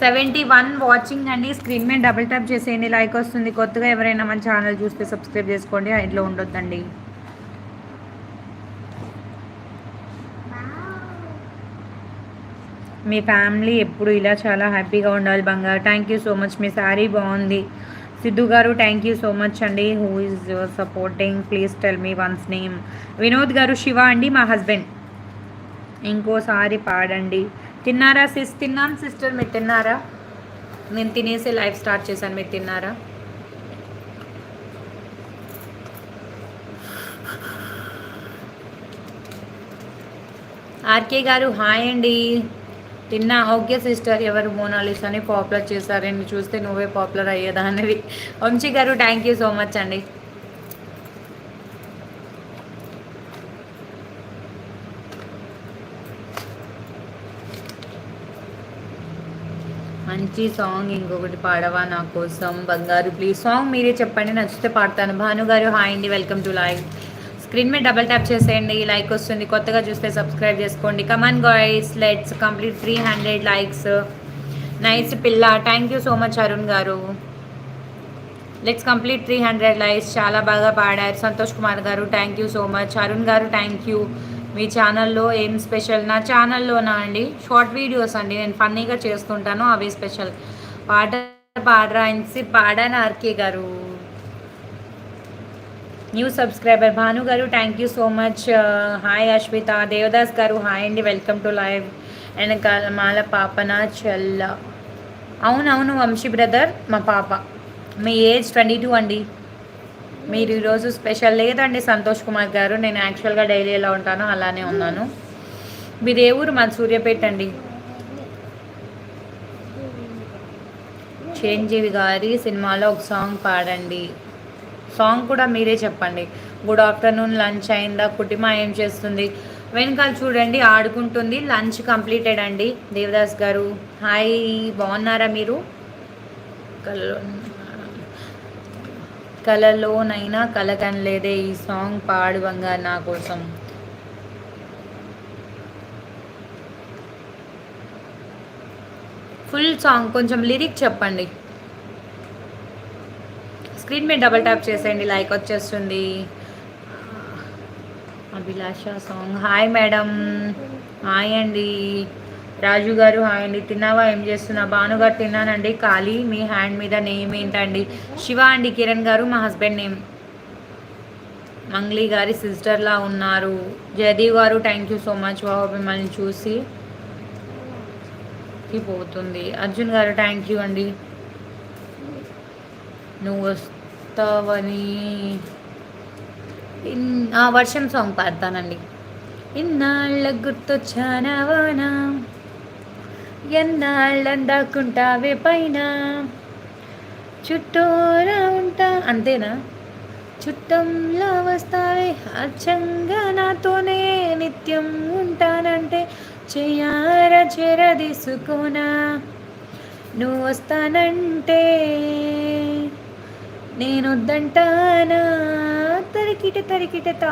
71 watching అండి. Screen మీద double tap చేసేయండి, లైక్ వస్తుంది. కొత్తగా ఎవరైనా మన ఛానల్ చూస్తే సబ్స్క్రైబ్ చేసుకోండి, ఇంట్లో ఉండొద్దండి. మీ ఫ్యామిలీ ఎప్పుడు ఇలా చాలా హ్యాపీగా ఉండాలి బంగారు. Thank you so much. మీ శారీ బాగుంది. సిద్ధు గారు థ్యాంక్ యూ సో మచ్ అండి. Who is your supporting, please tell me once name. Vinod గారు శివ అండి మా హస్బెండ్. ఇంకోసారి పాడండి. తిన్నారా సిస్? తిన్నాను సిస్టర్, మీరు తిన్నారా? నేను తినేసి లైవ్ స్టార్ట్ చేశాను, మీరు తిన్నారా? ఆర్కే గారు హాయ్ అండి. తిన్నా. Okay sister. ఎవరు మోనాలిసాని పాపులర్ చేశారని చూస్తే నువ్వే పాపులర్ అయ్యేదా అనేది. వంశీ గారు థ్యాంక్ యూ సో మచ్ అండి. మంచి సాంగ్ ఇంకొకటి పాడవా నా కోసం బంగారు ప్లీజ్. సాంగ్ మీరే చెప్పండి, నచ్చితే పాడతాను. భాను గారు హాయ్ అండి, వెల్కమ్ టు లైవ్. స్క్రీన్ మీద డబల్ ట్యాప్ చేసేయండి, లైక్ వస్తుంది. కొత్తగా చూస్తే సబ్స్క్రైబ్ చేసుకోండి. Come on guys, let's complete 300 likes. Nice పిల్ల, thank you so much Arun గారు. Let's complete 300 likes. చాలా బాగా పాడారు సంతోష్ కుమార్ గారు, thank you so much. Arun గారు థ్యాంక్ యూ. మీ ఛానల్లో ఏం స్పెషల్? నా ఛానల్లోనా అండి, షార్ట్ వీడియోస్ అండి, నేను ఫన్నీగా చేస్తుంటాను, అవి స్పెషల్. పాట పాడరా ఇన్సి పాడాను. ఆర్కే గారు న్యూ సబ్స్క్రైబర్. భాను గారు thank you so much. Hi Ashwitha. Devadas గారు హాయ్ అండి, వెల్కమ్ టు లైవ్. అండ్ మాల పాపన చెల్ల. అవునవును వంశీ బ్రదర్, మా పాప. మీ ఏజ్ 22 అండి. మీరు ఈరోజు స్పెషల్ లేదండి సంతోష్ కుమార్ గారు, నేను యాక్చువల్గా డైలీ ఎలా ఉంటానో అలానే ఉన్నాను. మీ దేవురు మా సూర్యాపేట అండి. చిరంజీవి గారి సినిమాలో ఒక సాంగ్ పాడండి. సాంగ్ కూడా మీరే చెప్పండి. గుడ్ ఆఫ్టర్నూన్, లంచ్ అయిందా? కుటిమా ఏం చేస్తుంది? వెనకాల చూడండి ఆడుకుంటుంది. లంచ్ కంప్లీటెడ్ అండి. దేవదాస్ గారు హాయ్, బాగున్నారా మీరు? కలలోనైనా కలకనలేదే ఈ సాంగ్ పాడు బంగారు నా కోసం. ఫుల్ సాంగ్ కొంచెం లిరిక్ చెప్పండి. స్క్రీన్ మీద డబల్ ట్యాప్ చేసేయండి, లైక్ వచ్చేస్తుంది. అభిలాష సాంగ్. హాయ్ మేడం, హాయ్ అండి. రాజు గారు హాయ్ అండి. తిన్నావా? ఏం చేస్తున్నా? భానుగారు తిన్నానండి, ఖాళీ. మీ హ్యాండ్ మీద నేమ్ ఏంటండి? శివ అండి. కిరణ్ గారు మా హస్బెండ్ నేమ్. మంగ్లీ గారి సిస్టర్లా ఉన్నారు. జయదేవ్ గారు థ్యాంక్ యూ సో మచ్. బాబు మిమ్మల్ని చూసి పోతుంది. అర్జున్ గారు థ్యాంక్ యూ అండి. నువ్వు వస్తావని వర్షం సాంగ్ పాడతానండి. ఇన్నాళ్ళ గుర్తొచ్చానవానా, ఎన్నాళ్ళందాకుంటావే పైన, చుట్టూరా ఉంటా అంతేనా, చుట్టంలా వస్తావే అచ్చంగా నాతోనే నిత్యం ఉంటానంటే చెయ్యార చెరదీసుకోనా, నువ్వు వస్తానంటే నేను వద్దంటానా, తరికిట.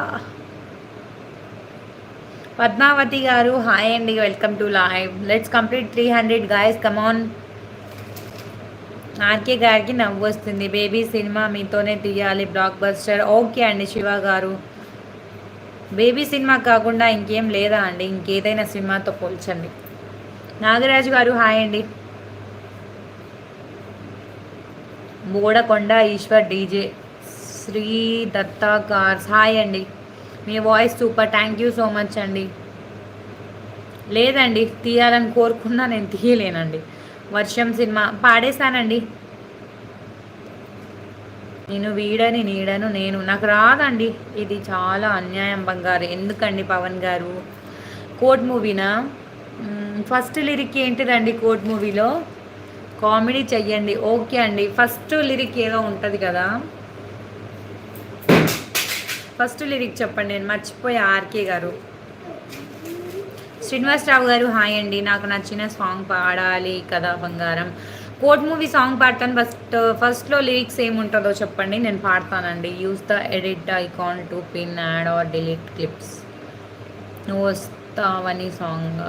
పద్మావతి గారు హాయ్ అండి, welcome to live. Let's complete 300 guys, come on. RK గారికి నవ్వు వస్తుంది. బేబీ సినిమా మీతోనే తీయాలి, బ్లాక్ బస్టర్. ఓకే అండి శివ గారు. బేబీ సినిమా కాకుండా ఇంకేం లేదా అండి? ఇంకేదైనా సినిమాతో పోల్చండి. నాగరాజు గారు హాయ్ అండి. Bodakonda Eshwar DJ. Sri Datta Cars hi అండి. మీ voice super, thank you so much అండి. లేదండి, తీయాలని కోరుకున్నా నేను తీయలేనండి. వర్షం సినిమా పాడేశానండి. నేను వీడని నీడను నేను, నాకు రాదండి. ఇది చాలా అన్యాయం బంగారు. ఎందుకండి పవన్ గారు? కోర్ట్ మూవీనా? ఫస్ట్ లిరిక్ ఏంటిదండి కోర్ట్ మూవీలో? కామెడీ చెయ్యండి. ఓకే అండి. ఫస్ట్ లిరిక్ ఏదో ఉంటుంది కదా, ఫస్ట్ లిరిక్ చెప్పండి, నేను మర్చిపోయా. ఆర్కే గారు. శ్రీనివాసరావు గారు హాయ్ అండి. నాకు నచ్చిన సాంగ్ పాడాలి కదా బంగారం. కోర్ట్ మూవీ సాంగ్ పాడతాను. ఫస్ట్లో లిరిక్స్ ఏముంటుందో చెప్పండి, నేను పాడతానండి. Use the edit icon to pin add or delete clips. నువ్వు వస్తావని సాంగ్